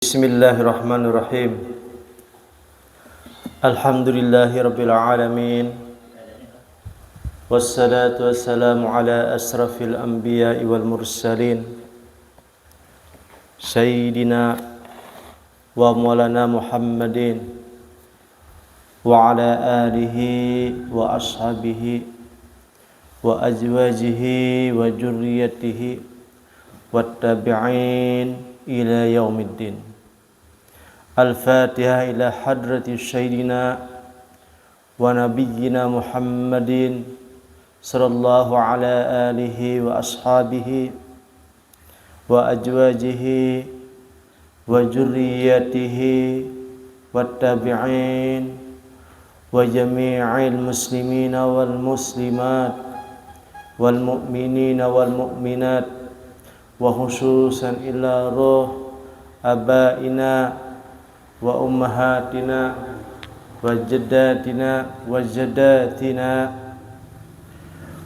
Bismillahirrahmanirrahim. Alhamdulillahirabbil alamin. Wassalatu wassalamu ala asrafil anbiya'i wal mursalin. Sayyidina wa maulana Muhammadin wa ala alihi wa ashabihi wa azwajihi wa dzurriyyatihi wattabi'in ila yaumiddin. Al-Fatihah ila hadrati Sayyidina wa nabiyyina Muhammadin sallallahu ala alihi wa ashabihi wa azwajihi wa dzurriyyatihi wattabi'in wa jami'il muslimina wal muslimat wal mu'minina wal mu'minat wa khususan ila ruh abaina wa ummahatina wa jaddatina wa jaddatina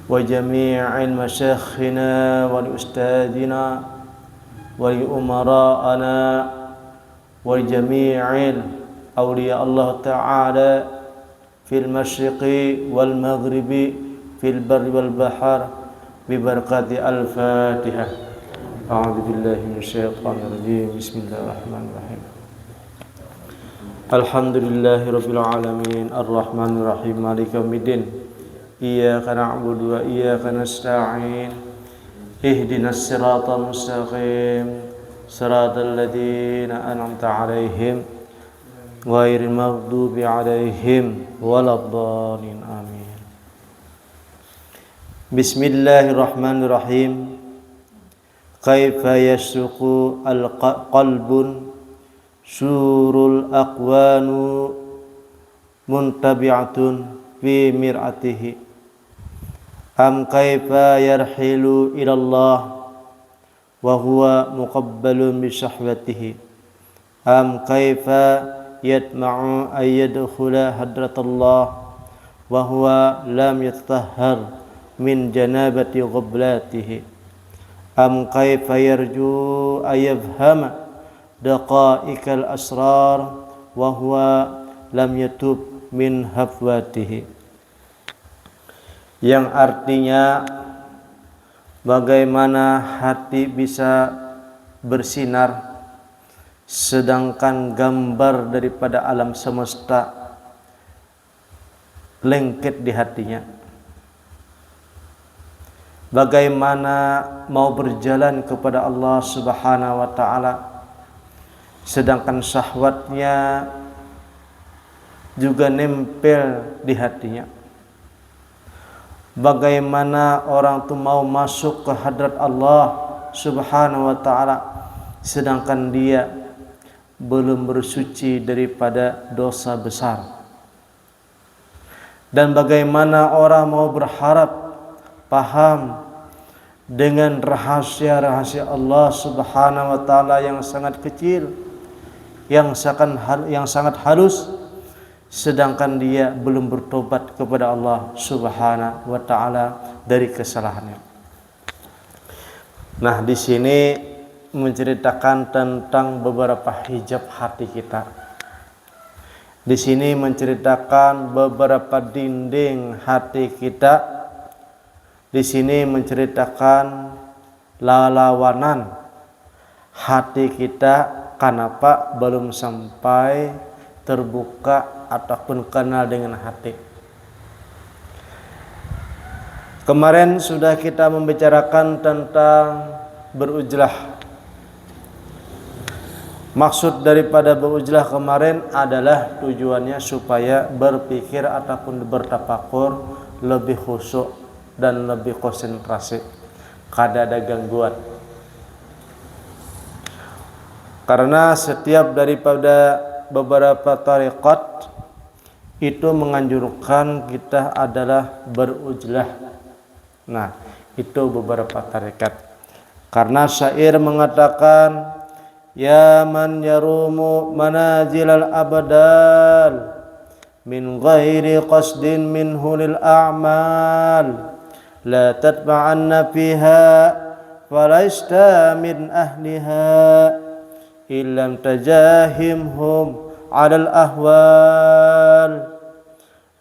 wa jami'il masyayikhina wa ustadzina wa umara'ana wa jami'il awliya Allah ta'ala fil masyriqi wal maghribi fil barri wal bahr bi barakati al-Fatihah. A'udzu billahi minasyaitonir rajim. Bismillahirrahmanirrahim. Alhamdulillahirabbil alamin arrahmanir rahim maliki yaumiddin. Iyyaka na'budu wa iyyaka nasta'in. Ihdinas siratal mustaqim. Siratal ladzina an'amta 'alaihim ghairil maghdubi 'alaihim waladdallin. Amin. Bismillahirrahmanirrahim. Kaifa yasruqu al-qalbun surul aqwanu muntabi'atun fi mir'atihi am kaifa yarhilu ilallah wa huwa muqabbalun bi syahwatihi am kaifa yatma'u ay yadkhula hadratallah wa huwa lam yatatahhar min janabati ghablatihi am kaifa yarju ayafhama daqa'iqal asrar wa huwa lam yatub min hafwatihi, yang artinya bagaimana hati bisa bersinar sedangkan gambar daripada alam semesta lengket di hatinya. Bagaimana mau berjalan kepada Allah Subhanahu wa ta'ala sedangkan syahwatnya juga nempel di hatinya. Bagaimana orang itu mau masuk ke hadrat Allah Subhanahu wa ta'ala sedangkan dia belum bersuci daripada dosa besar. Dan bagaimana orang mau berharap paham dengan rahasia-rahasia Allah Subhanahu wa ta'ala yang sangat kecil, yang sangat halus, sedangkan dia belum bertobat kepada Allah Subhanahu wa ta'ala dari kesalahannya. Nah, di sini menceritakan tentang beberapa hijab hati kita. Di sini menceritakan beberapa dinding hati kita. Di sini menceritakan lalawanan hati kita, kenapa belum sampai terbuka ataupun kenal dengan hati. Kemarin sudah kita membicarakan tentang berujlah. Maksud daripada berujlah kemarin adalah tujuannya supaya berpikir ataupun bertafakur lebih khusyuk dan lebih konsentrasi, kada ada gangguan. Karena setiap daripada beberapa tarekat itu menganjurkan kita adalah berujlah. Nah, itu beberapa tarekat. Karena syair mengatakan, ya man yarumu manazilal abdal min ghairi qasdin minhu lil a'mal la tatba'anna fiha falasta min ahliha illam tajahimhum 'alal ahwal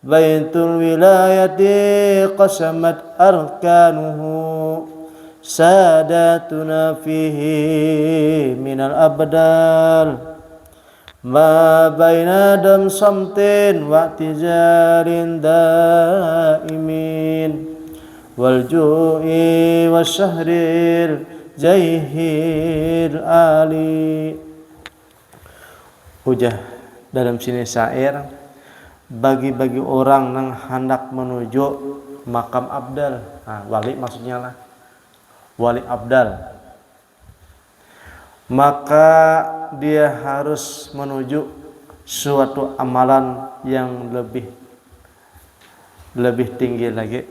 baitul wilayati qasamat arkanuhu sadatuna fihi minal abdal ma baina dam samtin wa tijarin daimin wal ju'i wasyahril jaihil ali. Ujah dalam sini syair bagi-bagi orang yang hendak menuju makam abdal. Nah, wali maksudnya lah wali abdal, maka dia harus menuju suatu amalan yang lebih tinggi lagi.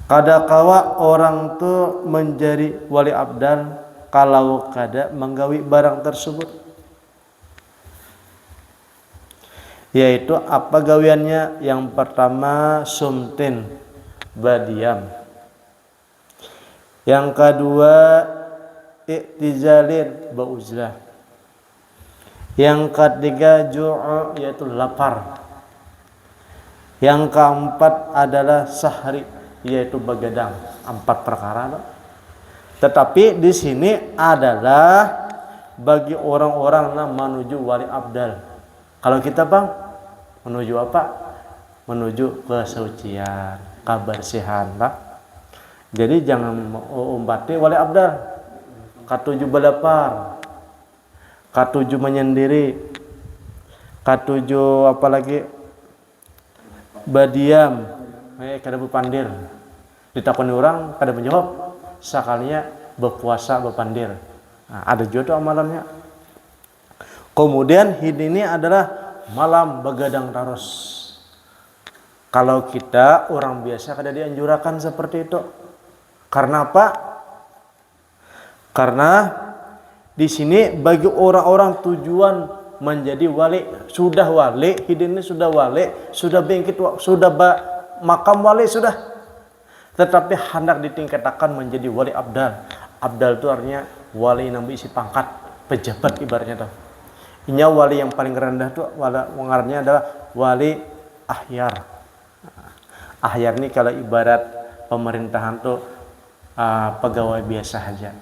Kadakawa orang tu menjadi wali abdal kalau kada menggawi barang tersebut, yaitu apa gawiannya? Yang pertama sumtin, badiam. Yang kedua iktizalin, bauzlah. Yang ketiga ju'u, yaitu lapar. Yang keempat adalah sahri, yaitu begadang. 4 perkara. Tetapi di sini adalah bagi orang-orang yang menuju wali abdal. Kalau kita bang menuju apa? Menuju kesucian, kebersihan lah. Jadi jangan umpati wali abdal katuju balapar, katuju menyendiri, katuju apalagi badiam, kada berpandir. Ditakoni orang kada menjawab, sekalinya berpuasa berpandir. Nah, ada juga tuh amalannya. Kemudian ini adalah malam begadang terus. Kalau kita orang biasa kada dianjurkan seperti itu. Karena apa? Karena di sini bagi orang-orang tujuan menjadi wali, sudah wali, hidin ini sudah wali, sudah bangkit, sudah makam wali sudah. Tetapi hendak ditingkatkan menjadi wali abdal. Abdal itu artinya wali yang berisi pangkat, pejabat ibaratnya tuh. Ini wali yang paling rendah tuh, warnanya adalah wali ahyar. Ahyar ini kalau ibarat pemerintahan tuh pegawai biasa saja.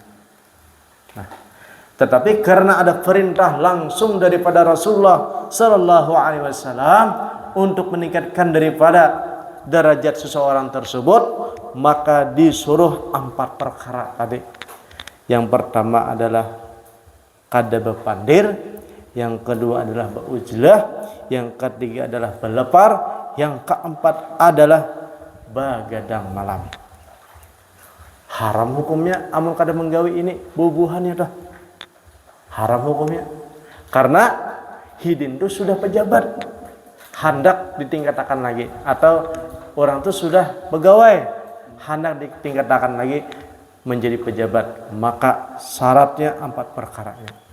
Nah, tetapi karena ada perintah langsung daripada Rasulullah Sallallahu Alaihi Wasallam untuk meningkatkan daripada derajat seseorang tersebut, maka disuruh 4 perkara tadi. Yang pertama adalah kada berpandir, yang kedua adalah berujlah, yang ketiga adalah berlepar, yang keempat adalah begadang malam. Haram hukumnya amun kada menggawi ini bubuhannya dah. Haram hukumnya. Karena hidin itu sudah pejabat, hendak ditingkatkan lagi, atau orang itu sudah pegawai, hendak ditingkatkan lagi menjadi pejabat, maka syaratnya 4 perkaranya.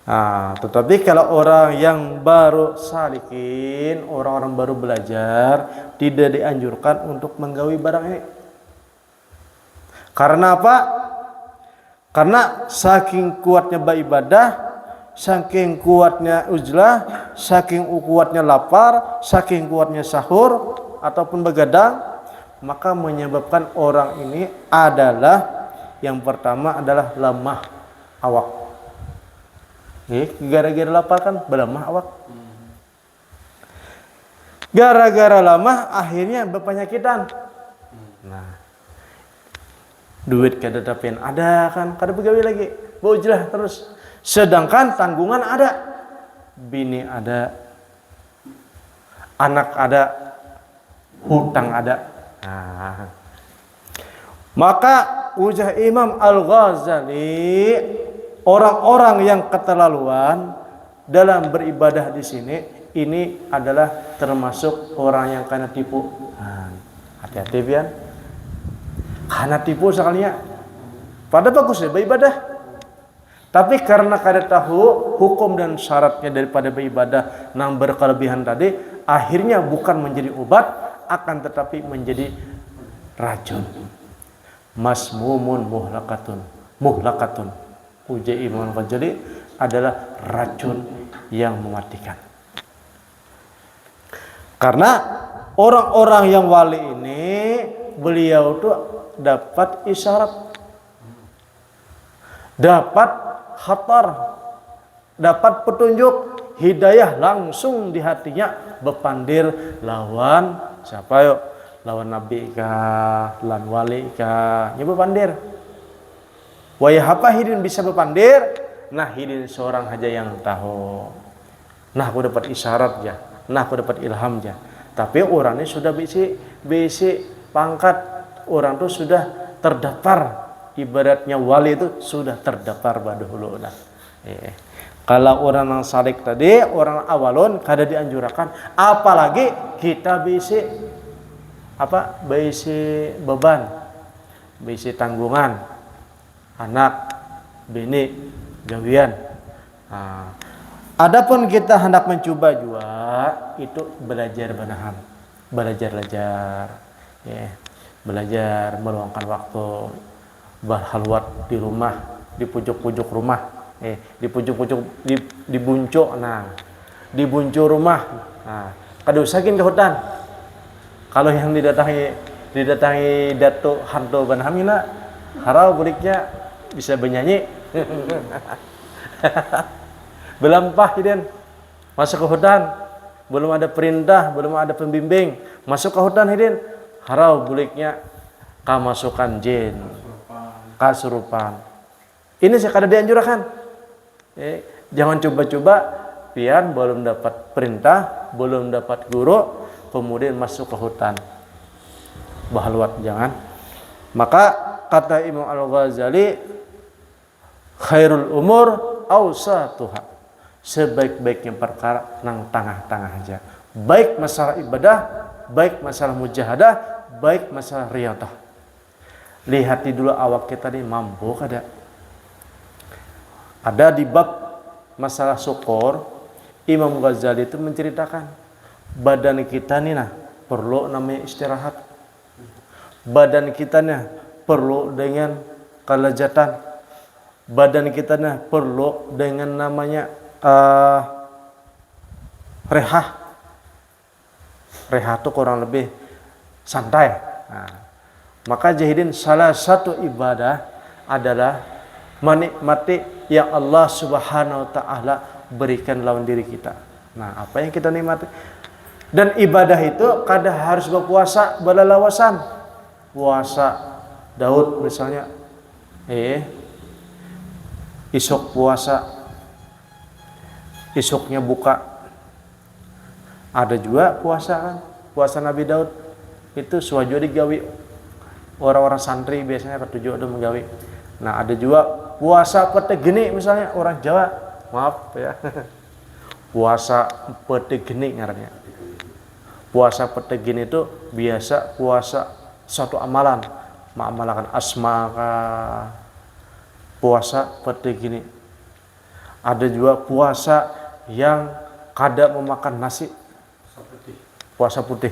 Nah, tetapi kalau orang yang baru salikin, orang-orang baru belajar, tidak dianjurkan untuk menggawi barang ini. Karena apa? Karena saking kuatnya beribadah, saking kuatnya uzlah, saking kuatnya lapar, saking kuatnya sahur ataupun begadang, maka menyebabkan orang ini adalah yang pertama adalah lemah awak. Gara-gara lapar kan berlemah awak. Gara-gara lemah akhirnya berpenyakitan. Nah, duit kada dapetin ada kan, kada begawi lagi, bojlah terus. Sedangkan tanggungan ada, bini ada, anak ada, hutang ada. Nah, maka ujar Imam Al-Ghazali, orang-orang yang keterlaluan dalam beribadah di sini, ini adalah termasuk orang yang kena tipu. Nah, hati-hati pian. Karena tipu sekalinya. Pada bagus ya beribadah. Tapi karena kada tahu hukum dan syaratnya daripada beribadah yang berkelebihan tadi, akhirnya bukan menjadi obat, akan tetapi menjadi racun. masmumun muhlakatun. Ujar Imam Al-Ghazali adalah racun yang mematikan. Karena orang-orang yang wali ini, beliau tuh dapat isyarat, dapat khatar, dapat petunjuk, hidayah langsung di hatinya, bepandir lawan siapa yuk? Lawan nabi kah, lawan wali kah, nya bepandir. Waya apa hidin bisa bepandir? Nah hidin seorang aja yang tahu. Nah aku dapat isyarat ya, nah aku dapat ilham ya. Tapi orangnya sudah bisi pangkat, orang tuh sudah terdaftar. Ibaratnya wali itu sudah terdaftar dahulu. Nah, kalau orang yang salik tadi, orang awalun kada dianjurkan, apalagi kita bisi beban, bisi tanggungan, anak, bini, gawian. Nah, adapun kita hendak mencoba juga, itu belajar benaham, belajar, ya, belajar meluangkan waktu, berhalwat di rumah, di pojok-pojok rumah, di pojok-pojok, di buncuk, di buncuk rumah. Nah, kada usahakin ke hutan. Kalau yang didatangi Datuk Hanto Banhamina, harau beriknya bisa bernyanyi. Belampah hidin, masuk ke hutan, belum ada perintah, belum ada pembimbing, masuk ke hutan hidin, harau beriknya kamasukan jin, kasurupan. Ini saya kada dianjurkan. Jangan coba-coba pian belum dapat perintah, belum dapat guru, kemudian masuk ke hutan. Bahalwat jangan. Maka kata Imam Al-Ghazali, khairul umur awsatuha. Sebaik-baiknya perkara nang tengah-tengah aja. Baik masalah ibadah, baik masalah mujahadah, baik masalah riyadah. Lihat dulu awak kita ini mampu kada. Ada di bab masalah syukur, Imam Ghazali itu menceritakan badan kita nih perlu namanya istirahat. Badan kita nih perlu dengan kelezatan. Badan kita nih perlu dengan namanya rehah. Rehah itu kurang lebih santai. Maka jahidin salah satu ibadah adalah menikmati yang Allah Subhanahu wa taala berikan lawan diri kita. Nah, apa yang kita nikmati? Dan ibadah itu kada harus berpuasa berlawasan. Puasa Daud misalnya, isuk puasa, isuknya buka. Ada juga puasa kan, puasa Nabi Daud itu suwajo digawi. Orang-orang santri biasanya ketujuh ada menggawi. Nah ada juga puasa pete geni misalnya orang Jawa, maaf ya. Puasa pete geni ngarannya. Puasa pete geni itu biasa puasa suatu amalan, mengamalkan asma puasa pete geni. Ada juga puasa yang kada memakan nasi, puasa putih.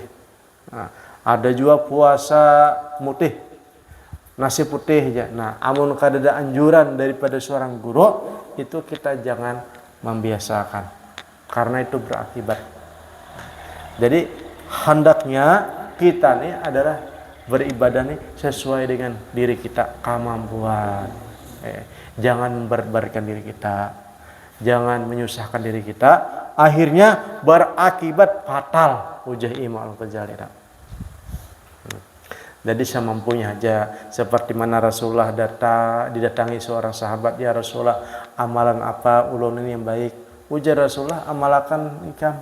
Nah, ada juga puasa mutih, nasi putih aja. Nah, amun kada ada anjuran daripada seorang guru, itu kita jangan membiasakan, karena itu berakibat. Jadi hendaknya kita nih adalah beribadah nih sesuai dengan diri kita kemampuan. Jangan memberatkan diri kita, jangan menyusahkan diri kita, akhirnya berakibat fatal. Ujar Imam Al-Ghazali. Jadi semampunya aja, seperti mana Rasulullah didatangi seorang sahabat, ya Rasulullah, amalan apa ulun ini yang baik? Ujar Rasulullah, amalakan ikam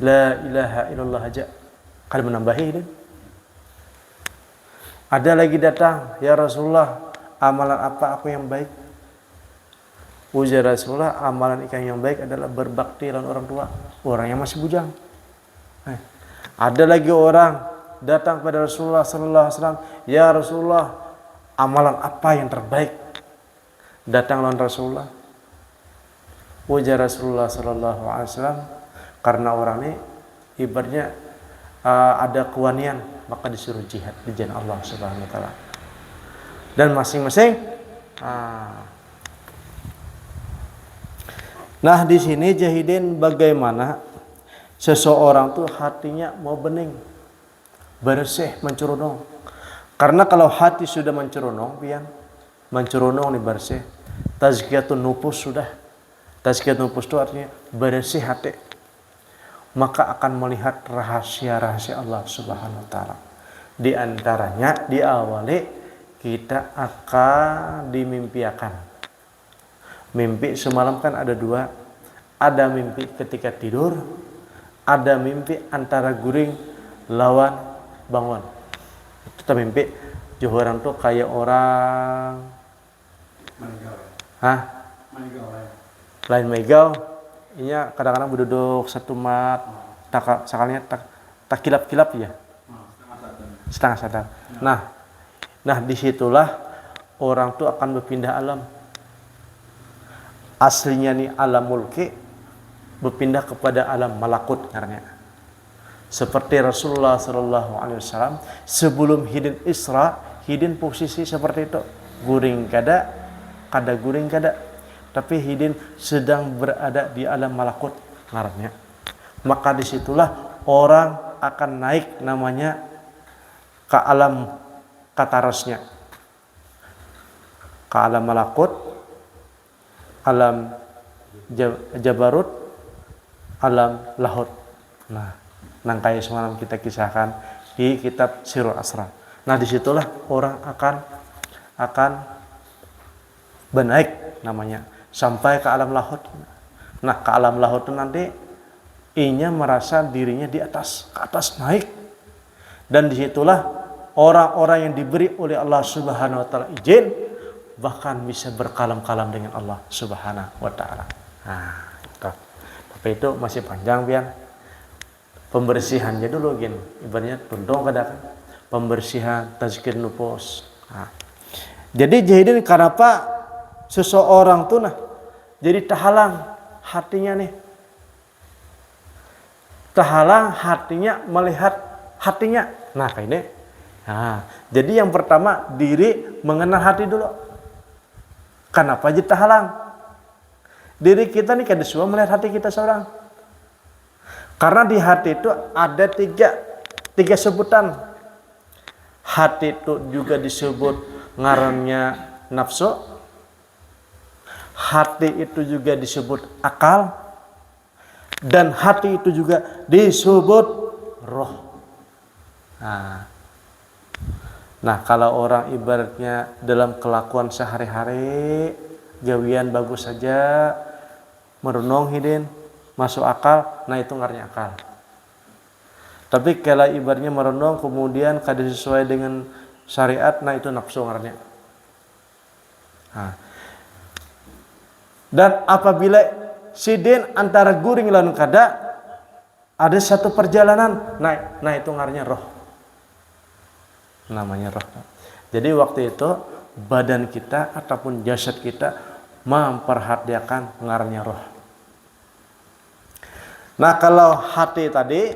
la ilaha illallah aja. Kada menambahi ini. Ada lagi datang, ya Rasulullah, amalan apa aku yang baik? Ujar Rasulullah, amalan ikam yang baik adalah berbakti lawan orang tua, orang yang masih bujang. Ada lagi orang datang pada Rasulullah sallallahu alaihi wasallam, ya Rasulullah, amalan apa yang terbaik? Datang lawan Rasulullah. Ujar Rasulullah sallallahu alaihi wasallam, karena orang ini ibaratnya ada kewanian, maka disuruh jihad di jalan Allah Subhanahu wa taala. Dan masing-masing nah di sini jahidin bagaimana seseorang tuh hatinya mau bening, bersih, mencerunung. Karena kalau hati sudah mencerunung, pian mencerunung nih bersih, tazkiyatun nufus sudah. Tazkiyatun nufus itu artinya bersih hati. Maka akan melihat rahasia-rahasia Allah Subhanahu wa taala. Di antaranya diawali kita akan dimimpiakan. Mimpi semalam kan ada dua. Ada mimpi ketika tidur, ada mimpi antara guring lawan bangun. Itu mimpi johorang tuh kayak orang lain megau. Inya kadang-kadang berduduk satu mat, sekalinya tak kilap-kilap ya. Setengah sadar. Nah disitulah orang tuh akan berpindah alam. Aslinya nih alam mulki berpindah kepada alam malakut karena seperti Rasulullah SAW sebelum hidin Isra, hidin posisi seperti itu, guring kada guring kada, tapi hidin sedang berada di alam malakut ngarannya. Maka disitulah orang akan naik namanya ke alam katarasnya, ke alam malakut, alam jabarut, alam lahut. Nah, nangkai semalam kita kisahkan di kitab Sirul Asrar. Nah, disitulah orang akan bernaik namanya sampai ke alam lahut. Nah, ke alam lahut itu nanti inya merasa dirinya di atas, ke atas naik. Dan disitulah orang-orang yang diberi oleh Allah Subhanahu wa taala izin bahkan bisa berkalam-kalam dengan Allah Subhanahu wa taala. Nah, itu. Tapi itu masih panjang pian. Pembersihannya dulu gin, ibaratnya tundong kada kan. Pembersihan tazkir nufus. Nah. Jadi jahidin kenapa seseorang tuh jadi terhalang hatinya nih. Terhalang hatinya melihat hatinya. Nah, kayak ini. Nah, jadi yang pertama diri mengenal hati dulu. Kenapa jadi terhalang? Diri kita nih kada semua melihat hati kita seorang. Karena di hati itu ada tiga sebutan. Hati itu juga disebut ngarannya nafsu. Hati itu juga disebut akal. Dan hati itu juga disebut roh. Nah, kalau orang ibaratnya dalam kelakuan sehari-hari gawian bagus saja, merenung hidin, masuk akal, nah itu ngarannya akal. Tapi kalau ibaratnya merenung kemudian kada sesuai dengan syariat, nah itu nafsu ngarannya. Dan apabila sidin antara guring lan kada ada satu perjalanan, nah itu ngarannya roh. Namanya roh. Jadi waktu itu badan kita ataupun jasad kita memperhatikan ngarannya roh. Nah, kalau hati tadi,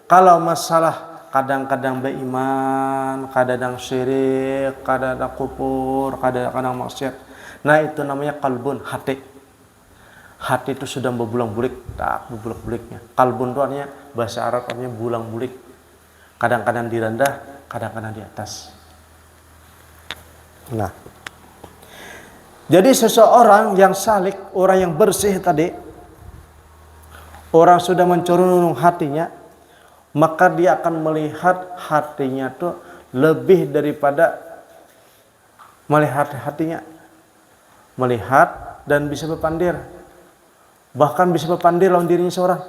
kalau masalah kadang-kadang beriman, kadang-kadang syirik, kadang-kadang kufur, kadang-kadang maksiat. Nah, itu namanya kalbun, hati. Hati itu sudah berbulang-bulik, tak berbulang-buliknya. Kalbun itu artinya bahasa Arab artinya bulang-bulik. Kadang-kadang di rendah, kadang-kadang di atas. Nah, jadi seseorang yang salik, orang yang bersih tadi, orang sudah mencerunung hatinya, maka dia akan melihat hatinya tuh lebih daripada melihat hatinya. Melihat dan bisa berpandir. Bahkan bisa berpandir lawan dirinya seorang.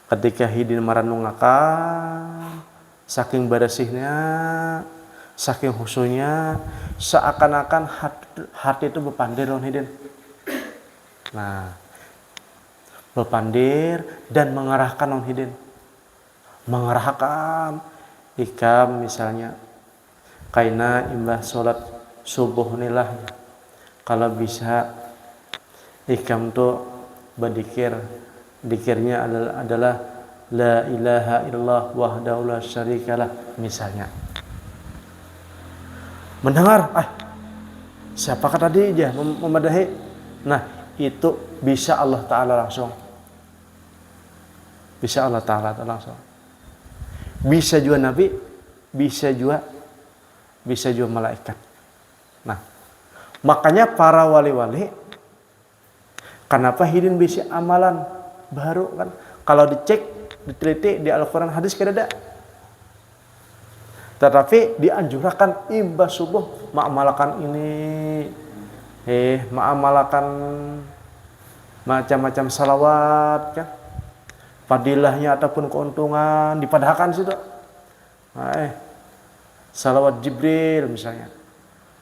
Ketika hidin merenungkan, saking bersihnya, saking khusyuknya, seakan-akan hati itu berpandir lawan hidin. Nah, berpandir dan mengarahkan lawan hidin. Mengarahkan ikam misalnya, kaina imbah sholat subuh nilah. Kalau bisa ikam tuh berdikir, dikirnya adalah la ilaha illallah wahdahu la syarikalah misalnya. Mendengar, siapakah tadi dia memadahi? Nah, itu bisa Allah Ta'ala langsung. Bisa Allah Ta'ala langsung. Bisa juga Nabi, bisa juga malaikat. Nah, makanya para wali-wali, kenapa hidin bisa amalan baru kan? Kalau dicek, diteliti di Al-Quran hadis kada ada. Tetapi dianjurkan imbas subuh mengamalkan ini, mengamalkan macam-macam salawat kan, fadilahnya ataupun keuntungan dipadahkan situ. Salawat Jibril misalnya,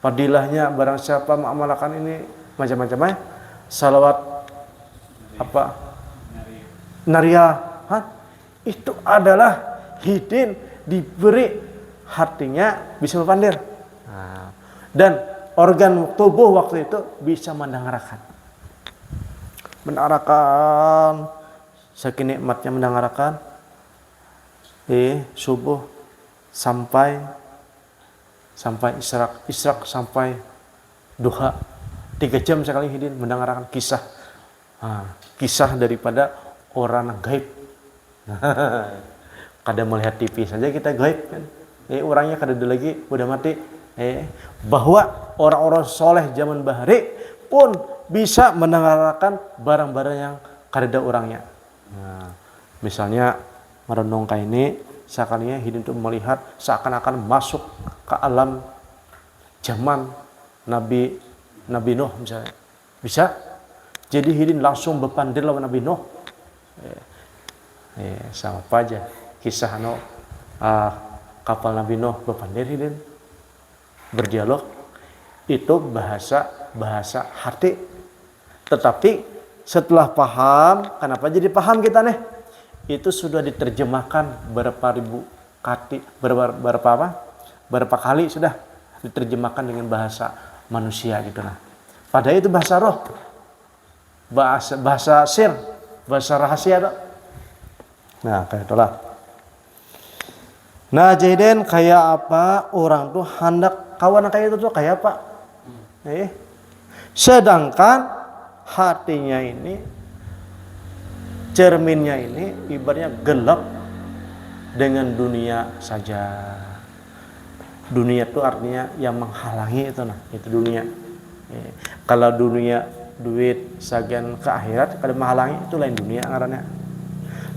fadilahnya barang siapa mengamalkan ini macam-macam salawat Nariyah, itu adalah hidin diberi hatinya bisa berpandir. Dan organ tubuh waktu itu bisa mendengarkan saking nikmatnya mendengarkan subuh sampai israk sampai duha 3 jam sekali hidin mendengarkan kisah daripada orang gaib. Kadang melihat TV saja kita gaib kan. Orangnya kada ada lagi, udah mati. Bahwa orang-orang soleh zaman bahari pun bisa mendengarkan barang-barang yang kada ada orangnya. Misalnya merenung kayak ini, sekalinya hidin itu melihat seakan-akan masuk ke alam zaman Nabi Nuh misalnya. Bisa. Jadi hidin langsung berpandir lawan Nabi Nuh. Sama aja kisah kapal Nabi Nuh berpandir hidin berdialog itu bahasa hati. Tetapi setelah paham, kenapa jadi paham kita nih? Itu sudah diterjemahkan berapa kali sudah diterjemahkan dengan bahasa manusia gitu nah. Padahal itu bahasa roh, bahasa sir, bahasa rahasia tuh. Nah, kayak itulah. Nah, jadi kayak apa orang tuh hendak kawan kayak itu tuh kayak apa? Sedangkan hatinya ini, cerminnya ini ibaratnya gelap dengan dunia saja. Dunia itu artinya yang menghalangi itu nah, itu dunia. Kalau dunia duit sagian ke akhirat kalau menghalangi itu lain dunia ngarannya.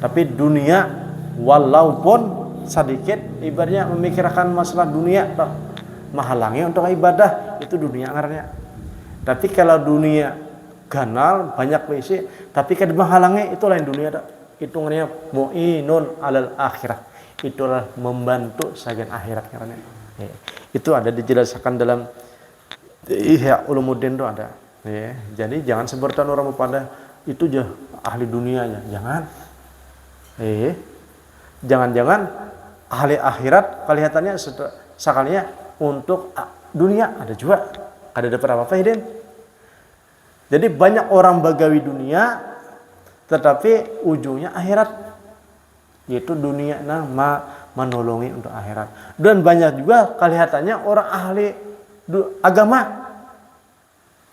Tapi dunia walaupun sedikit ibaratnya memikirkan masalah dunia toh, menghalangi untuk ibadah itu dunia ngarannya. Tapi kalau dunia ganal banyak WC tapi kada menghalangi itu lain dunia toh. Itu namanya mu'inun alal akhirah. Itulah membantu sagian akhirat ngarannya. Itu ada dijelaskan dalam Ihya Ulumuddin itu ada. Jadi jangan sebutan orang pada itu aja ahli dunianya, jangan. Jangan-jangan ahli akhirat kelihatannya sekalinya untuk dunia ada juga. Ada dapat apa-apa hidin. Jadi banyak orang bagawi dunia tetapi ujungnya akhirat. Yaitu dunia menolongi untuk akhirat. Dan banyak juga kelihatannya orang ahli agama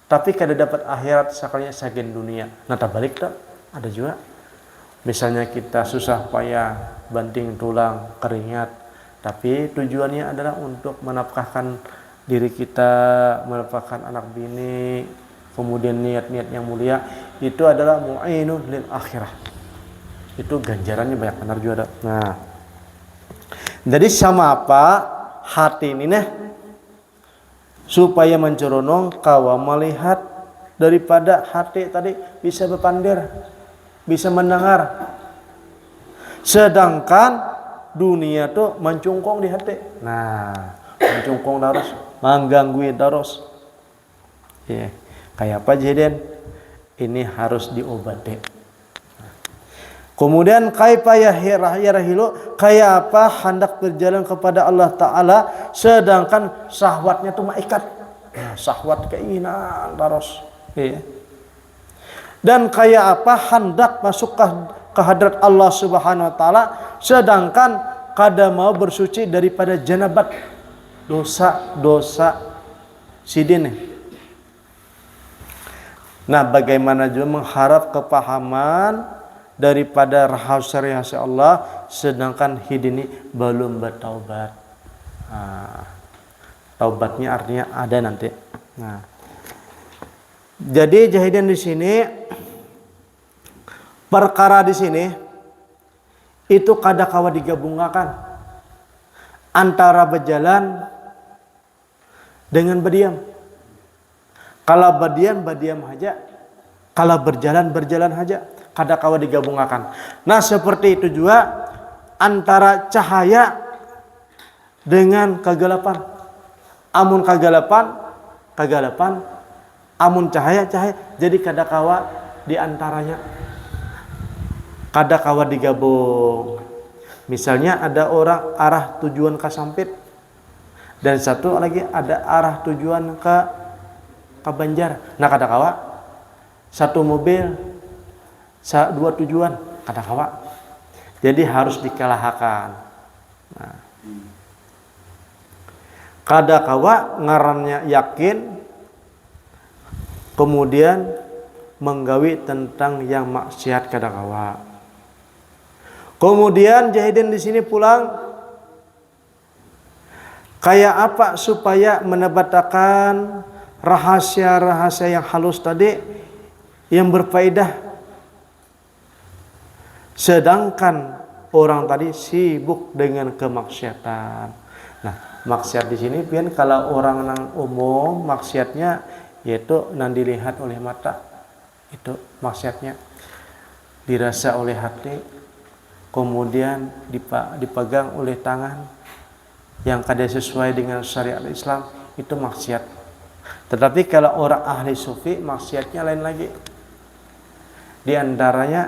tapi kada dapat akhirat sekalinya saking dunia. Nah, terbalik tak? Ada juga. Misalnya kita susah payah banting tulang keringat, tapi tujuannya adalah untuk menafkahkan diri kita, menafkahkan anak bini, kemudian niat-niat yang mulia, itu adalah mu'inun lil akhirah. Itu ganjarannya banyak benar juga. Nah, jadi sama apa hati ini nih supaya menceronong kawa melihat daripada hati tadi bisa berpandir, bisa mendengar. Sedangkan dunia tuh mencungkung di hati. Nah, mencungkung terus, mengganggu terus. Kayak apa jadian? Ini harus diobati. Kemudian kaifa yarahilu, kayak apa hendak berjalan kepada Allah Ta'ala sedangkan syahwatnya tuh maikat. Nah, syahwat keinginan terus. Dan kayak apa hendak masuk ke hadrat Allah Subhanahu wa taala, sedangkan kada mau bersuci daripada janabat, dosa-dosa sidin. Nah, bagaimana juga mengharap kepahaman daripada rahasia Allah sedangkan hidini belum bertaubat. Taubatnya artinya ada nanti. Nah, jadi jahidin di sini, perkara di sini itu kada kawa digabungkan antara berjalan dengan berdiam. Kalau berdiam aja, kalau berjalan aja, kada kawa digabungkan. Nah, seperti itu juga antara cahaya dengan kegelapan. Amun kegelapan, amun cahaya. Jadi kada kawa di antaranya, kada kawa digabung. Misalnya ada orang arah tujuan ke Sampit dan satu lagi ada arah tujuan ke Banjar. Nah, kada kawa satu mobil dua tujuan, kada kawa. Jadi harus dikalahkan. Nah, kada kawa ngarannya yakin kemudian menggawi tentang yang maksiat, kada kawa. Kemudian jahidin di sini pulang kayak apa supaya menebatakan rahasia-rahasia yang halus tadi yang berfaedah, sedangkan orang tadi sibuk dengan kemaksiatan. Nah, maksiat di sini pian kalau orang nang umum maksiatnya yaitu nang dilihat oleh mata, itu maksiatnya dirasa oleh hati, kemudian dipegang oleh tangan yang kada sesuai dengan syariat Islam, itu maksiat. Tetapi kalau orang ahli sufi maksiatnya lain lagi. Di antaranya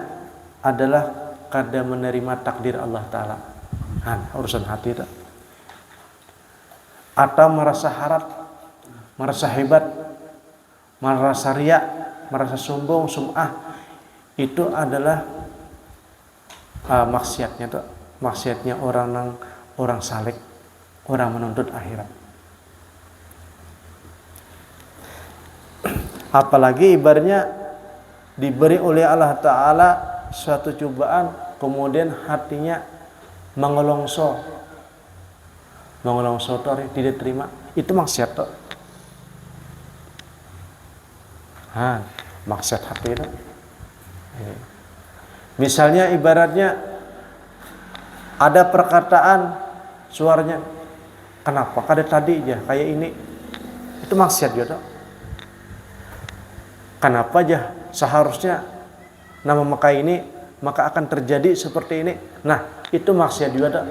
adalah kada menerima takdir Allah Ta'ala. Urusan hati itu. Atau merasa harap, merasa hebat, merasa riya, merasa sombong, sum'ah. Itu adalah maksiatnya tuh. Maksiatnya orang salik, orang menuntut akhirat. Apalagi ibaratnya diberi oleh Allah Ta'ala suatu cobaan, kemudian hatinya mengelongso tidak terima, itu maksiat tuh. Maksiat hati itu. Misalnya ibaratnya ada perkataan suaranya, kenapa kada tadi aja kayak ini, itu maksiat juga tuh. Kenapa aja seharusnya nama maka ini maka akan terjadi seperti ini. Nah, itu maksiat juga tak?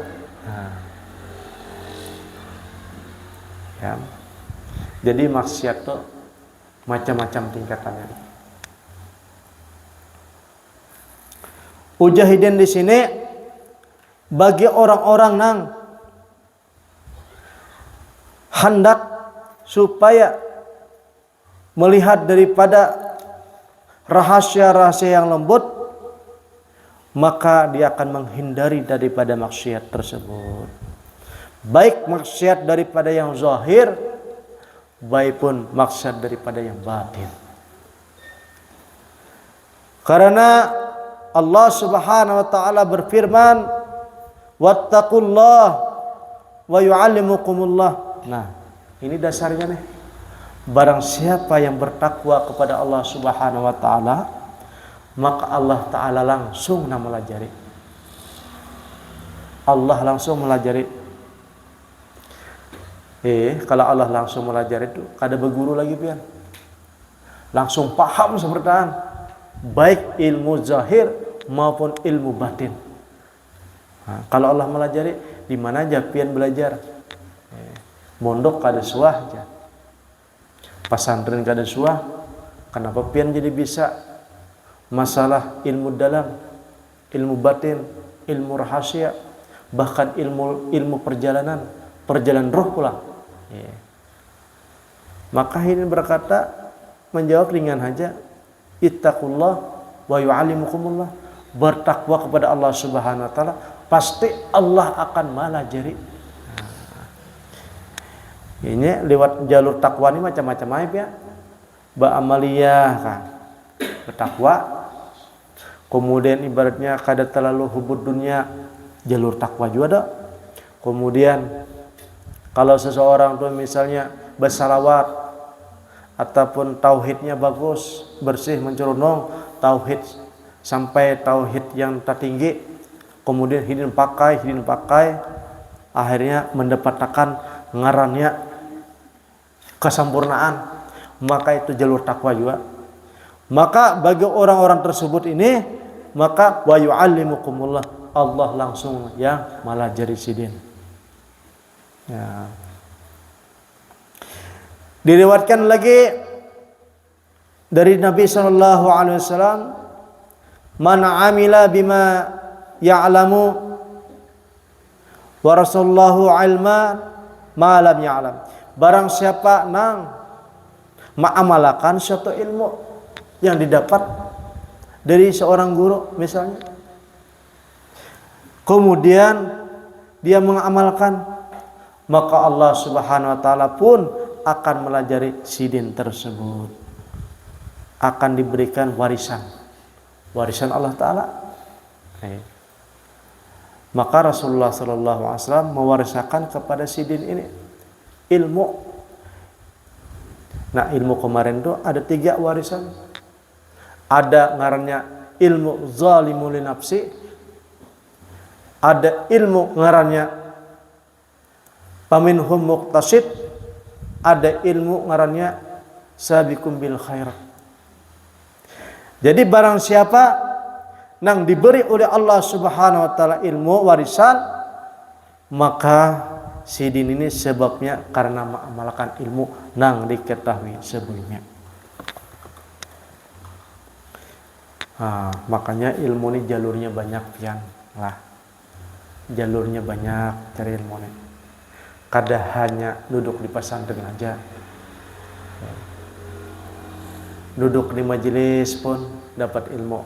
Ya. Jadi maksiat tuh macam-macam tingkatannya. Ujahidin di sini bagi orang-orang nang hendak supaya melihat daripada rahasia-rahasia yang lembut, maka dia akan menghindari daripada maksiat tersebut. Baik maksiat daripada yang zahir, baik pun maksiat daripada yang batin. Karena Allah Subhanahu wa taala berfirman, "Wattaqullah wa yu'allimukumullah." Nah, ini dasarnya nih. Barang siapa yang bertakwa kepada Allah Subhanahu wa taala, maka Allah Ta'ala langsung melajari. Allah langsung melajari. Kalau Allah langsung melajari itu kada berguru lagi pian. Langsung paham seperti baik ilmu zahir maupun ilmu batin. Kalau Allah melajari, di mana aja pian belajar. Mondok kada suah aja. Pesantren kada suah, kenapa pian jadi bisa masalah ilmu dalam, ilmu batin, ilmu rahasia, bahkan ilmu perjalanan roh pula. Maka ini berkata menjawab ringan saja, ittaqullah wa yu'allimukumullah. bertakwa kepada Allah Subhanahu wa taala, pasti Allah akan melajari. Ini lewat jalur takwa ini macam-macam aja ya. Ba'amaliyah kan, bertakwa. Kemudian ibaratnya kada terlalu hubud dunia, jalur takwa juga ada. Kemudian kalau seseorang tuh misalnya bersalawat ataupun tauhidnya bagus, bersih, mencerunung, tauhid sampai tauhid yang tertinggi, kemudian hidin pakai, akhirnya mendapatkan ngarannya kesempurnaan, maka itu jalur takwa juga. Maka bagi orang-orang tersebut ini, maka wa yu'allimukumullah, Allah langsung yang melajari sidin. Ya. Diriwayatkan lagi dari Nabi sallallahu alaihi wasallam, man amila bima ya'lamu wa rasulullahu ilma ma lam ya'lam. Barang siapa nang mengamalkan suatu ilmu yang didapat dari seorang guru misalnya, kemudian dia mengamalkan, maka Allah Subhanahu wa taala pun akan melajari sidin tersebut, akan diberikan warisan Allah taala. Maka Rasulullah sallallahu alaihi wasallam mewariskan kepada sidin ini ilmu. Nah, ilmu kemarin tuh ada 3 warisan. Ada ngarannya ilmu zalimul nafsi, ada ilmu ngarannya paminhum muqtasid, ada ilmu ngarannya sabiqum bil khairat. Jadi barang siapa nang diberi oleh Allah Subhanahu wa taala ilmu warisan, maka sidin ini sebabnya karena mengamalkan ilmu nang diketahui sebelumnya. Makanya ilmu ini jalurnya banyak pian lah. Jalurnya banyak cari ilmu ini. Kada hanya duduk di pesantren aja. Duduk di majelis pun dapat ilmu.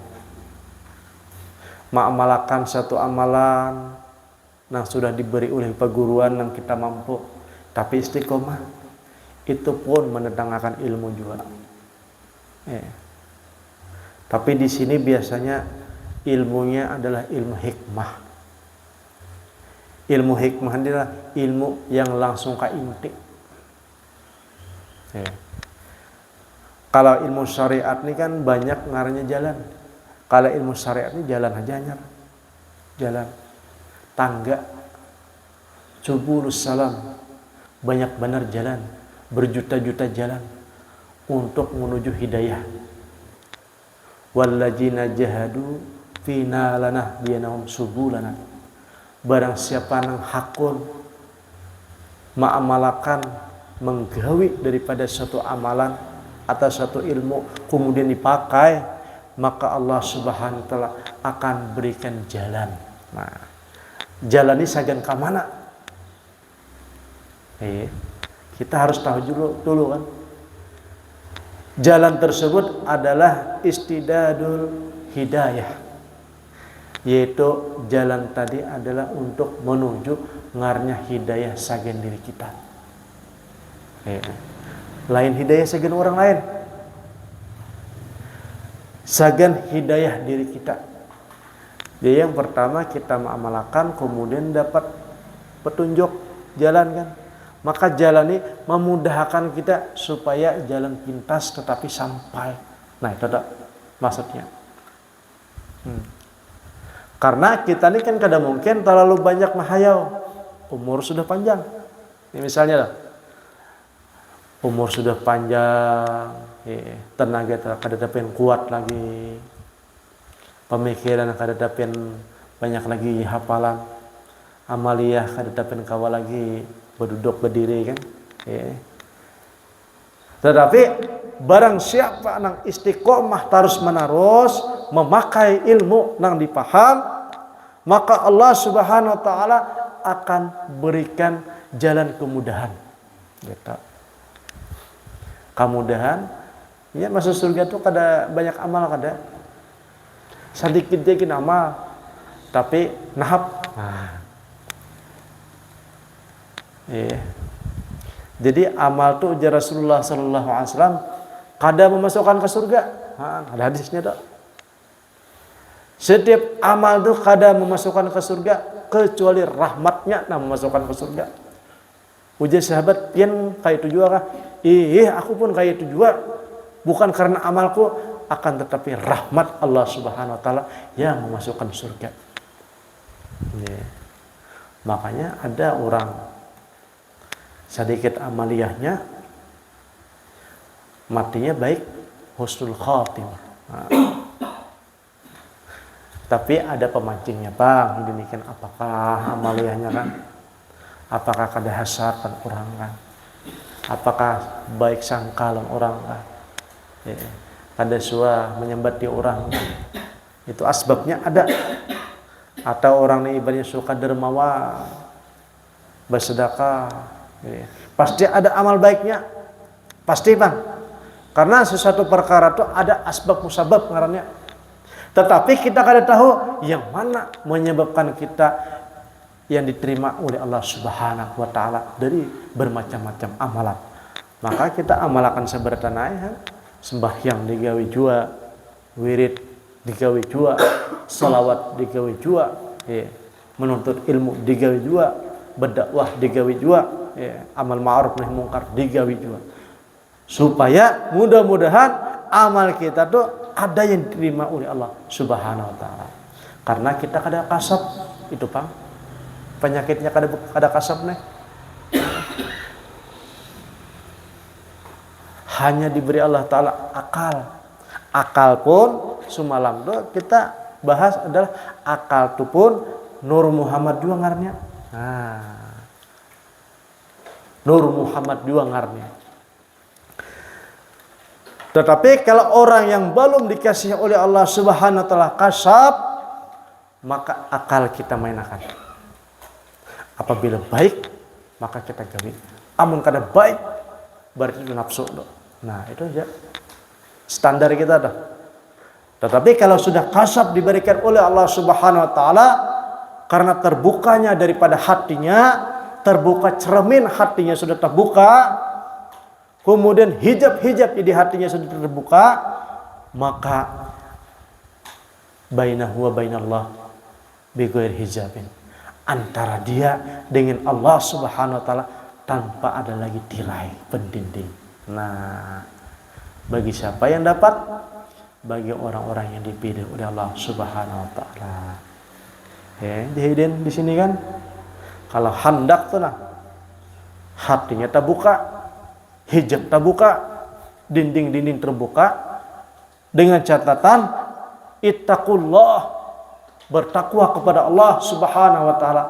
Mengamalkan satu amalan yang sudah diberi oleh perguruan yang kita mampu, tapi istiqomah, itu pun mendatangkan ilmu juga. Tapi di sini biasanya ilmunya adalah ilmu hikmah. Ilmu hikmah adalah ilmu yang langsung ke inti. Kalau ilmu syariat ini kan banyak ngaranya jalan. Kalau ilmu syariat ini jalan aja nyar. Jalan tangga, subulus salam, banyak benar jalan, berjuta-juta jalan untuk menuju hidayah. Walladzina jahadu fina lanahdiyannahum subulana. Barang siapa nang hakul mengamalkan, menggawi daripada suatu amalan atau suatu ilmu kemudian dipakai, maka Allah Subhanahu wa taala akan berikan jalan. Nah, jalan ini sagan ke mana? Kita harus tahu dulu kan. Jalan tersebut adalah istidadul hidayah, yaitu jalan tadi adalah untuk menuju ngarnya hidayah sagen diri kita. Lain hidayah sagen orang lain, sagen hidayah diri kita. Jadi yang pertama kita mengamalkan, kemudian dapat petunjuk jalan kan. Maka jalan ini memudahkan kita supaya jalan pintas tetapi sampai. Nah itu maksudnya. Karena kita ini kan kadang mungkin terlalu banyak mahayau. Umur sudah panjang. Ini misalnya lah. Umur sudah panjang, tenaga kada dapat kuat lagi. Pemikiran kada dapat banyak lagi hafalan. Amaliyah kada dapat kawal lagi. Berduduk berdiri kan. Tetapi barang siapa nang istiqomah terus menerus memakai ilmu nang dipaham, maka Allah Subhanahu wa taala akan berikan jalan kemudahan. Gitu. Kemudahan, ya masuk surga tuh kada banyak amal kada. sedikit dikit amal tapi nahap. Jadi amal tuh ujar Rasulullah sallallahu alaihi wasallam kada memasukkan ke surga. Ada hadisnya dah. Setiap amal tuh kada memasukkan ke surga kecuali rahmatnya nah memasukkan ke surga. Ujar sahabat, "Pian kayak itu juga kah?" Aku pun kayak itu juga. Bukan karena amalku, akan tetapi rahmat Allah Subhanahu wa taala yang memasukkan surga. Makanya ada orang sedikit amaliyahnya matinya baik, husnul khatimah. Tapi ada pemancingnya, Bang. Demikian apakah amaliyahnya kan? Apakah kada hasad kan orang kan? Apakah baik sangkalan orang kan? Kada suah menyembati orang kan? Itu asbabnya ada. Atau orang ini ibaratnya suka dermawan, bersedekah. Pasti ada amal baiknya. Pasti, Bang. Karena sesuatu perkara itu ada asbab musabab ngarannya. Tetapi kita kada tahu yang mana menyebabkan kita yang diterima oleh Allah Subhanahu wa taala dari bermacam-macam amalan. Maka kita amalkan sebertanai, sembahyang digawe jua, wirid digawe jua, salawat digawe jua, menuntut ilmu digawe jua, berdakwah digawe jua, amal ma'ruf nahi mungkar digawe jua. Supaya mudah-mudahan amal kita tuh ada yang diterima oleh Allah Subhanahu wa taala. Karena kita kada kasab itu, Bang. Penyakitnya kada kasab nih. Hanya diberi Allah taala akal. Akal pun semalam tuh kita bahas adalah akal tu pun Nur Muhammad juga ngarnya. Nur Muhammad juga ngarnya. Tetapi kalau orang yang belum dikasih oleh Allah Subhanahu wa taala kasab, maka akal kita mainakan. Apabila baik, maka kita gawe. Amun kada baik, berarti itu nafsu. Nah, itu aja standar kita dah. Tetapi kalau sudah kasab diberikan oleh Allah Subhanahu wa taala, karena terbukanya daripada hatinya, terbuka cermin hatinya sudah terbuka, kemudian hijab-hijab di hatinya sudah terbuka, maka bainahu wa bainallah bighairi hijabin. Antara dia dengan Allah Subhanahu wa taala tanpa ada lagi tirai pendinding. Nah, bagi siapa yang dapat? Bagi orang-orang yang dipilih oleh Allah Subhanahu wa taala. Dihidin di sini kan. Kalau hendak tuh nah, hatinya terbuka, hijab terbuka, dinding-dinding terbuka dengan catatan ittaqullah, bertakwa kepada Allah Subhanahu wa taala.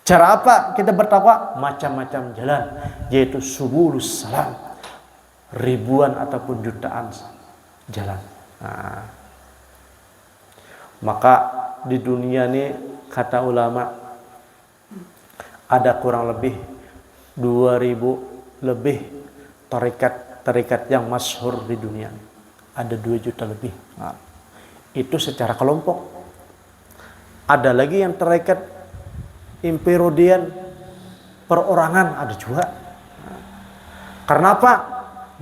Cara apa kita bertakwa? Macam-macam jalan, yaitu subulus salam, ribuan ataupun jutaan jalan. Maka di dunia ini kata ulama ada kurang lebih 2000 lebih tarikat yang masyhur di dunia. Ada 2 juta lebih. Itu secara kelompok. Ada lagi yang tarikat imperiodian perorangan ada juga. Karena apa?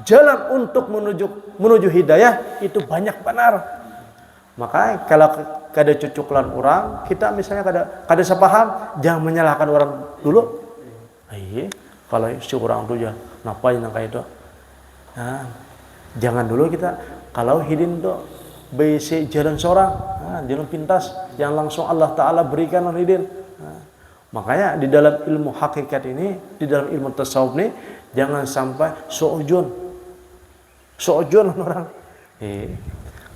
Jalan untuk menuju hidayah itu banyak benar. Maka kalau kada cucuklan orang, kita misalnya kada sepaham, jangan menyalahkan orang dulu. Kalau si orang tu ya ngapain yang kayak itu? Nah, jangan dulu kita kalau hidin tuh BC jalan seorang, jalan pintas yang langsung Allah Ta'ala berikan hidin. Makanya di dalam ilmu hakikat ini, di dalam ilmu tasawuf ini, jangan sampai so'ujun orang.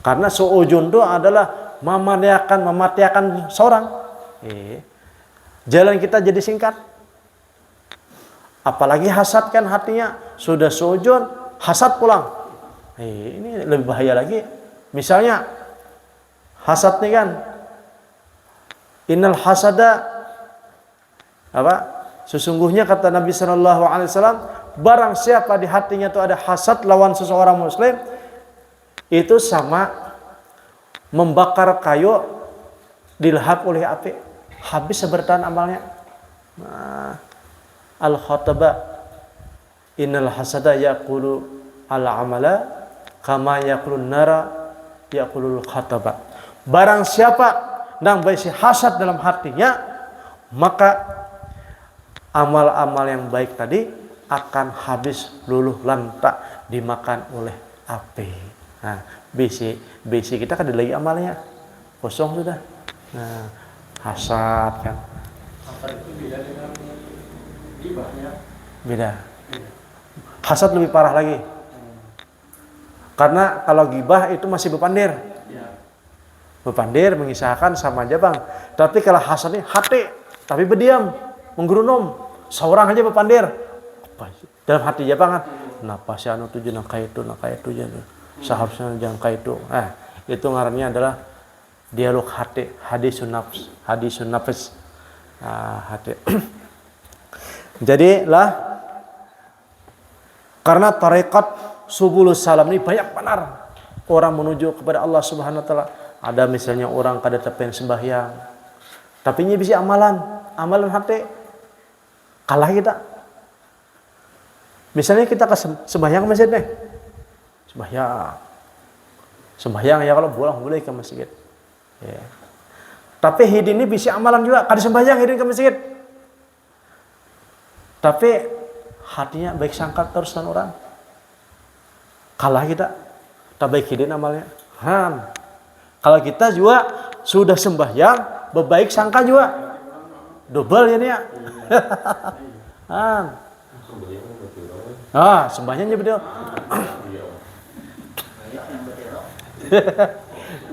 Karena so'ujun itu adalah mematiakan seorang. Jalan kita jadi singkat. Apalagi hasad kan hatinya sudah so'ujun, hasad pulang. Ini lebih bahaya lagi. Misalnya hasad nih kan, innal hasada sesungguhnya kata Nabi Shallallahu Alaihi Wasallam, barang siapa di hatinya itu ada hasad lawan seseorang muslim, itu sama membakar kayu dilahap oleh api, habis sebertan amalnya. Nah, al-khataba innal hasada yaqulu al-amala kama yaqulun nara yaqulul khataba. Barang siapa yang berisi hasad dalam hatinya, maka amal-amal yang baik tadi akan habis luluh lantak dimakan oleh api. Nah, besi kita kan lagi amalnya kosong sudah. Nah, hasad kan. Hasad itu beda dengan ghibahnya. Beda. Hasad lebih parah lagi. Karena kalau ghibah itu masih bepandir. Bepandir, mengisahkan sama aja bang. Tapi kalau hasad ini hati, tapi berdiam, menggerunum. Seorang aja bepandir. Dalam hati aja bang. Napa sih anu tujuh nangka itu jadi. Seharusnya jangan kayak itu. Itu ngarannya adalah dialog hati, hadisun nafs. Hati. Jadi lah, karena tarekat subulus salam ini banyak benar orang menuju kepada Allah Subhanahu Wa Taala. Ada misalnya orang kada tepen sembahyang, tapi ini bisa amalan hati. Kalah kita. Misalnya kita ke sembahyang ke masjid nih, sembahyang ya kalau boleh ke masjid. Ya. Tapi hidin ini bisa amalan juga, kada sembahyang hidin ke masjid. Tapi hatinya baik sangka terusan orang. Kalah kita, tak baik hidin amalnya. Kalau kita juga sudah sembahyang, berbaik sangka juga, double ya nih ya. Sembahyangnya betul.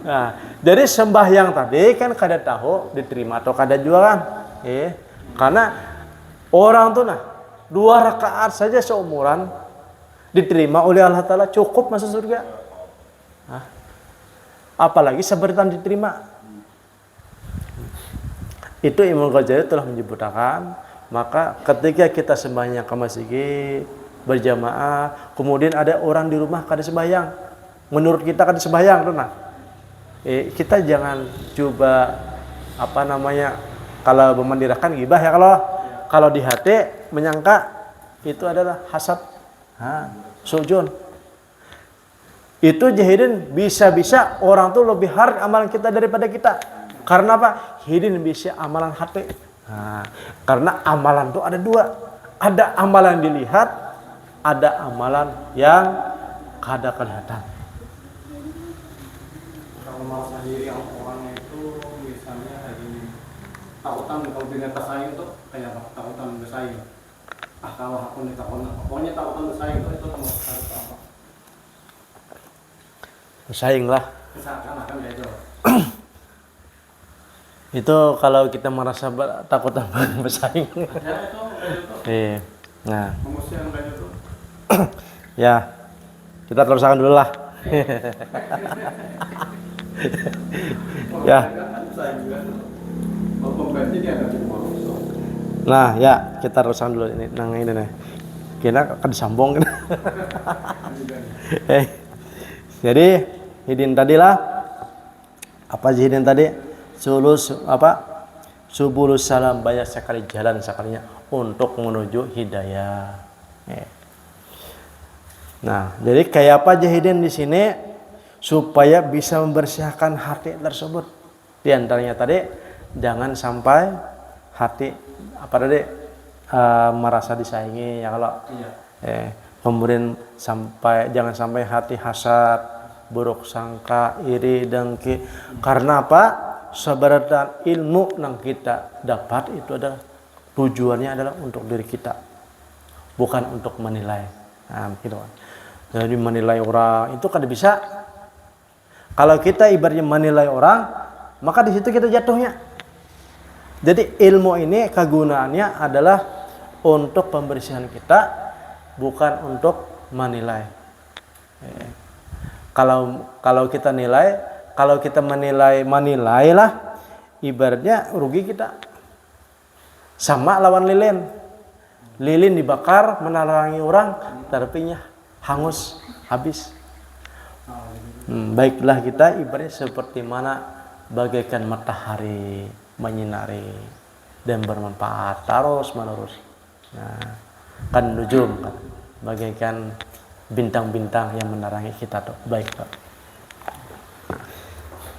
Nah, jadi sembahyang tadi kan kada tahu diterima atau kada juga kan. Karena orang tuh 2 rakaat saja seumuran diterima oleh Allah Ta'ala cukup masuk surga. Apalagi sebertan diterima. Itu Imam Ghazali telah menyebutkan, maka ketika kita sembahyang ke masjid berjamaah, kemudian ada orang di rumah kada sembahyang, menurut kita kada sembahyang tuh kita jangan coba kalau memandirakan ghibah ya, kalau di hati menyangka itu adalah hasad, sujun. Itu jahidin bisa-bisa orang tuh lebih hard amalan kita daripada kita. Karena apa? Hidin bisa amalan hati. Karena amalan tuh ada 2. Ada amalan dilihat, ada amalan yang kada kelihatan. Kalau malas sendiri orangnya itu misalnya lagi takutan kalau dengan bersaing tuh kayak apa? Takutan bersaing. Kalau aku nih takutan, pokoknya takutan bersaing itu termasuk harus apa? Bersaing lah. Misalkan kayak itu. Itu kalau kita merasa takut bersaing. Ya itu. Iya. Nah. Emosi yang kayak itu. Ya, kita teruskan dulu lah. Ya. Nah, ya kita teruskan dulu ini nih. Kita akan disambung. Jadi hidin tadilah apa hidin tadi? Subulus salam, banyak sekali jalan sekalinya untuk menuju hidayah. Nah, jadi kayak apa jahidin di sini supaya bisa membersihkan hati tersebut. Di antaranya tadi jangan sampai hati merasa disaingi ya kalau. Kemudian jangan sampai hati hasad, buruk sangka, iri, dengki. Karena apa? Sebenarnya ilmu yang kita dapat itu adalah tujuannya adalah untuk diri kita, bukan untuk menilai. Gitu kan. Jadi menilai orang itu kan bisa. Kalau kita ibaratnya menilai orang, maka di situ kita jatuhnya. Jadi ilmu ini kegunaannya adalah untuk pembersihan kita, bukan untuk menilai. Kalau kita nilai, kalau kita menilailah, ibaratnya rugi kita. Sama lawan lilin. Lilin dibakar menerangi orang, tapi hangus, habis. Baiklah kita ibaratnya seperti mana bagaikan matahari menyinari dan bermanfaat terus menerus. Nah, kan nujum kan, bagaikan bintang-bintang yang menerangi kita tuh. Baik Pak.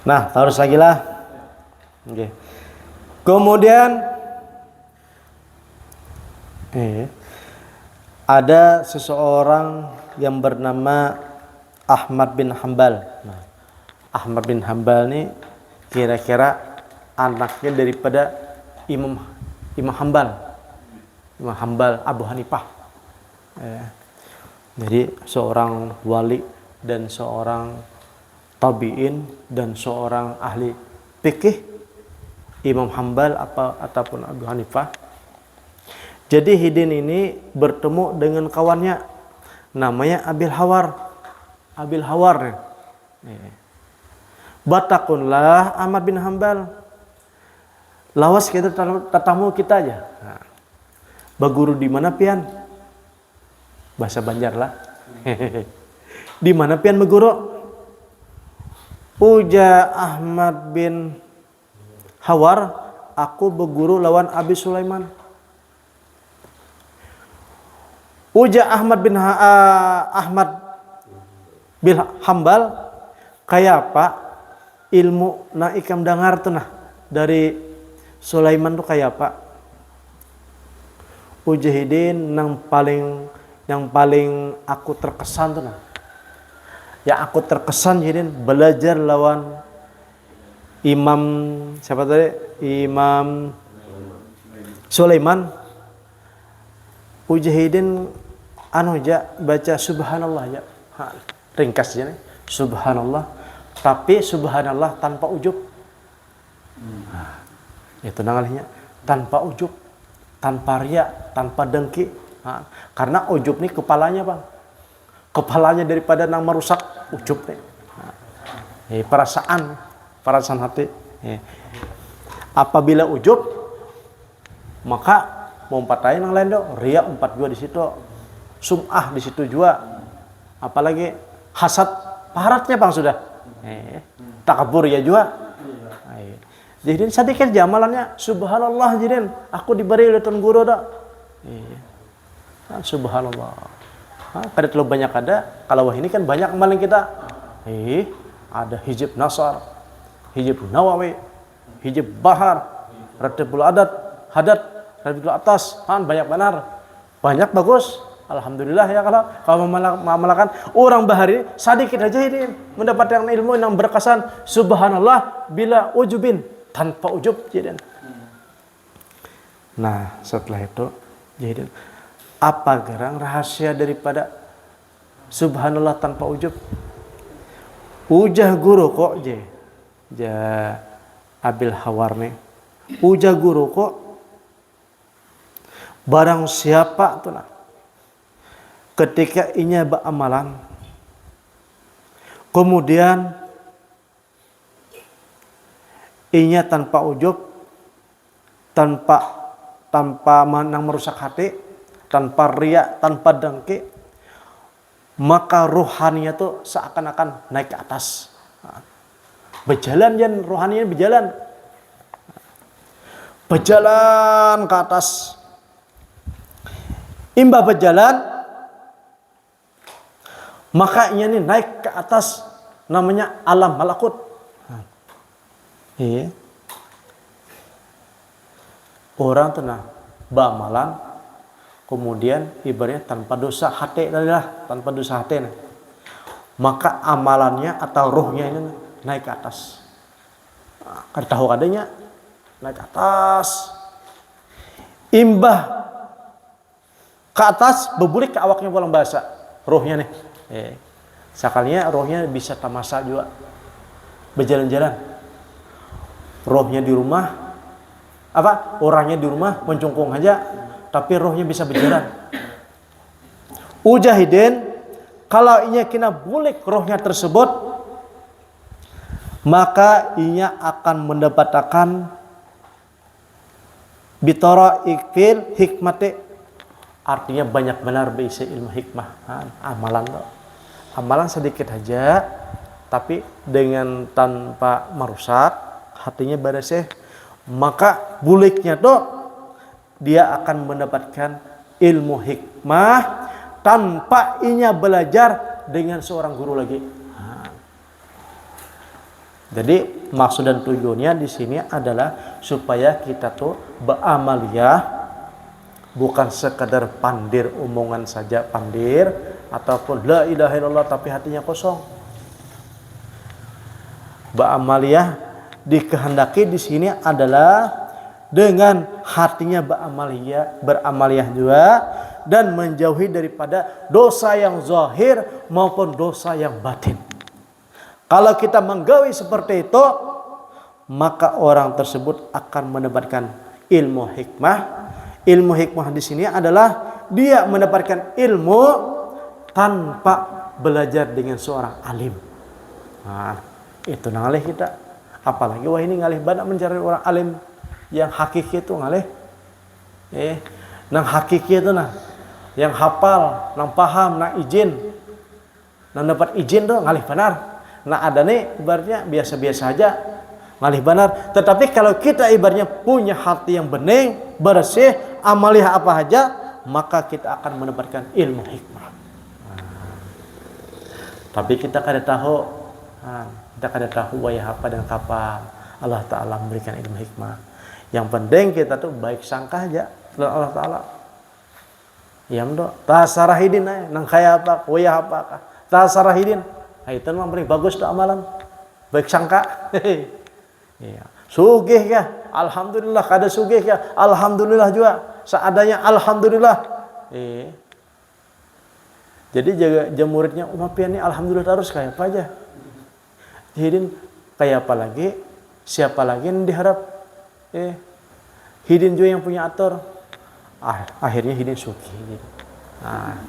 Nah, terus lagi lah. Oke. Kemudian ada seseorang yang bernama Ahmad bin Hambal. Nah, Ahmad bin Hambal ini kira-kira anaknya daripada Imam Hambal. Imam Hambal Abu Hanifah. Jadi seorang wali dan seorang tabi'in dan seorang ahli fikih, Imam Hambal ataupun Abu Hanifah. Jadi Hidin ini bertemu dengan kawannya namanya Abil Hawar. Batakunlah Ahmad bin Hambal. Lawas kita tatamu kita aja. Nah, baguru di mana pian? Bahasa Banjar lah. Di mana pian baguru? Uja Ahmad bin Hawar, aku berguru lawan Abi Sulaiman. Uja Ahmad bin Hambal, kayak apa ilmu na ikam dengar tuh nah dari Sulaiman tuh kayak apa? Ujahidin yang paling aku terkesan tuh nah. Ya aku terkesan jadi belajar lawan Imam siapa tadi? Imam Sulaiman. Ujahidin baca subhanallah ya. Ringkas aja nih. Subhanallah. Tapi subhanallah tanpa ujub. Nah, itu namanya tanpa ujub, tanpa riya, tanpa dengki. Nah, karena ujub nih kepalanya Bang. Kepalanya daripada nang merusak ujub nih. Nah, perasaan hati. Apabila ujub maka mau patahin yang lain dong, riya 42 di situ, sum'ah di situ juga, apalagi hasad paratnya Bang sudah, takabur ya juga. Jadi sedikit jamalannya subhanallah jadi aku diberi oleh Tuan Guru dah. Subhanallah. Pada terlalu banyak ada, kalau ini kan banyak amalan kita. Ada hijab nasar, hijab nawawi, hijab bahar, ratibul adat, hadat, ratibul atas, banyak benar. Banyak bagus. Alhamdulillah ya kalau mengamalkan orang bahari sedikit aja ini mendapatkan ilmu yang berkesan subhanallah bila ujubin tanpa ujub jadi. Nah setelah itu jadi apa gerang rahasia daripada subhanallah tanpa ujub? Ujah guru kok Abil Hawar nih. Ujah guru kok barang siapa tuh nah ketika inya beramalan kemudian inya tanpa ujub, tanpa menang merusak hati, tanpa riya, tanpa dengki, maka rohaninya tuh seakan-akan naik ke atas. Berjalan jan rohaninya berjalan ke atas. Imbah berjalan maka ia ini naik ke atas namanya alam malakut. Orang tuh nah bamalan kemudian ibaratnya tanpa dosa hati tanpa dosa hati nah. Maka amalannya atau ruhnya ini naik ke atas. Kan tahu adanya naik ke atas. Imbah ke atas berbulik ke awaknya bolang bahasa ruhnya nih. Sekalinya rohnya bisa tamasa juga berjalan-jalan. Rohnya di rumah orangnya di rumah mencungkung aja tapi rohnya bisa berjalan. Ujahidin kalau inya kena bulik rohnya tersebut maka inya akan mendapatkan bitara ikil hikmati, artinya banyak benar berisi ilmu hikmah. Amalan sedikit aja tapi dengan tanpa merusak, hatinya bersih, maka buliknya tuh dia akan mendapatkan ilmu hikmah tanpa inya belajar dengan seorang guru lagi. Jadi maksud dan tujuannya di sini adalah supaya kita tuh beramaliyah, bukan sekadar pandir omongan saja pandir, ataupun la ilaha illallah tapi hatinya kosong. Beramaliyah dikehendaki di sini adalah dengan hatinya beramaliyah juga, dan menjauhi daripada dosa yang zahir maupun dosa yang batin. Kalau kita menggawi seperti itu, maka orang tersebut akan mendapatkan ilmu hikmah. Ilmu hikmah di sini adalah dia mendapatkan ilmu tanpa belajar dengan seorang alim. Nah, itu ngalih kita. Apalagi wah ini ngalih banyak mencari orang alim yang hakiki itu ngalih. Nang hakiki itu nah, yang hafal, nang paham, nang izin, nang dapat izin tuh ngalih benar. Nah ada nih ibaratnya biasa-biasa aja ngalih benar. Tetapi kalau kita ibaratnya punya hati yang bening, bersih, amaliyah apa aja, maka kita akan mendapatkan ilmu hikmah. Tapi kita kada tahu, wayah apa dan kapan Allah Ta'ala memberikan ilmu hikmah. Yang penting kita tuh baik sangka aja dengan Allah Ta'ala. Ya mdo, tasarahidin aja, nang kaya apa, wayah apa, tasarahidin. Nah, itu memang paling bagus tuh amalan. Baik sangka. Iya. Sugih ya, alhamdulillah. Kada sugih ya, alhamdulillah juga. Seadanya alhamdulillah. Jadi jaga muridnya umapian ini alhamdulillah terus kayak apa aja. Hidin kayak apa lagi? Siapa lagi yang diharap? Hidin juga yang punya atur. Akhirnya hidin sugih. Nah,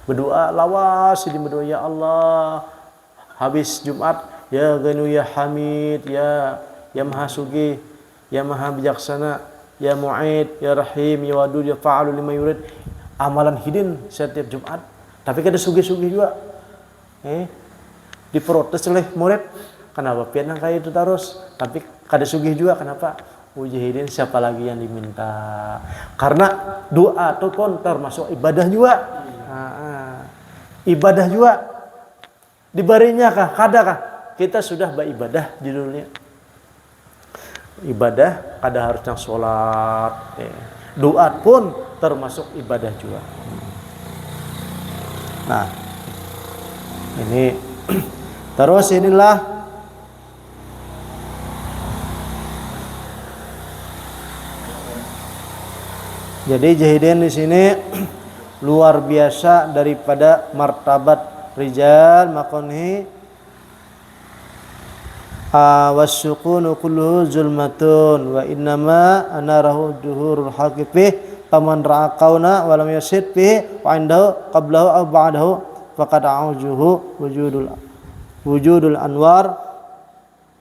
berdoa lawas di berdoa, ya Allah, habis Jumat, ya Ganu ya Hamid, ya Maha Sugih, ya Maha Bijaksana, ya Mu'id, ya Rahim, ya Wadud, ya Fa'alu lima yurid. Amalan hidin setiap Jumat. Tapi kada sugih-sugih juga. Diprotes oleh murid, kenapa pian kayak itu terus? Tapi kada sugih juga, kenapa? Uji hidin siapa lagi yang diminta? Karena doa itu pun termasuk ibadah juga. Ibadah juga dibarinya kah? Kadakah kita sudah beribadah judulnya? Ibadah kada harus yang sholat, doa pun termasuk ibadah juga. Nah, ini terus inilah jadi jahidin di sini luar biasa daripada martabat rijal makonhi. Wasyukunu kulluhu zulmatun wa innama anarahu duhurul haqifih paman ra'a kauna walam yasid fihi wa indahu qablahu aw ba'dahu faqad a'ujuhu wujudul anwar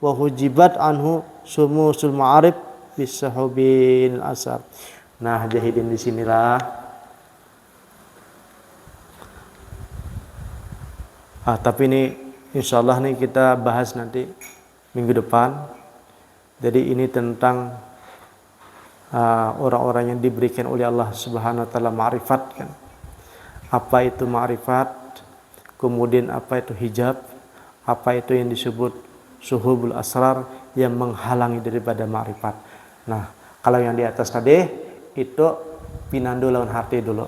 wa hujibat anhu sumusul ma'arif bisahubil asar. Nah, jahidin di sinilah. Tapi ini insyaallah nih kita bahas nanti minggu depan. Jadi ini tentang orang-orang yang diberikan oleh Allah Subhanahu wa taala ma'rifat kan. Apa itu ma'rifat? Kemudian apa itu hijab? Apa itu yang disebut suhubul asrar yang menghalangi daripada ma'rifat. Nah, kalau yang di atas tadi itu pinandu lawan hati dulu.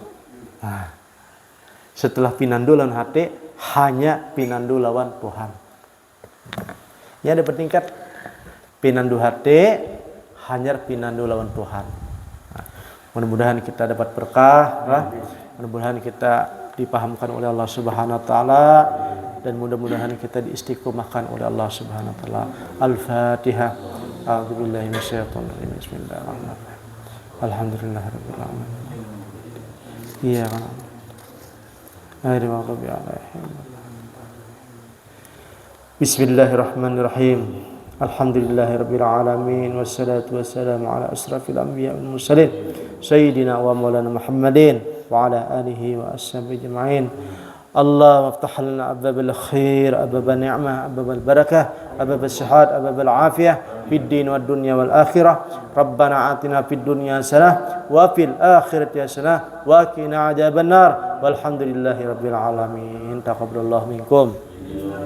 Nah, setelah pinandu lawan hati hanya pinandu lawan Tuhan. Ya ada bertingkat pinandu hati hanya pinandu lawan Tuhan. Nah, mudah-mudahan kita dapat berkah, mudah-mudahan kita dipahamkan oleh Allah Subhanahu wa taala dan mudah-mudahan kita diistiqomahkan oleh Allah Subhanahu wa taala. Al-Fatihah. A'udzubillahi minasyaitonir rajim. Bismillahirrahmanirrahim. Alhamdulillahirabbil alamin. Iya kan. Bismillahirrahmanirrahim. Alhamdulillahirabbil alamin wassalatu wassalamu ala asrafil anbiya wal mursalin sayyidina wa maulana Muhammadin wa ala alihi wa ashabihi ajma'in. اللهم افتح لنا أبواب الخير، أبواب النعمة، أبواب البركة، أبواب الصحة، أبواب العافية في الدين والدنيا والآخرة. ربنا آتنا في الدنيا حسنة وفي الآخرة حسنة وقنا عذاب النار والحمد لله رب العالمين. تقبل الله منكم.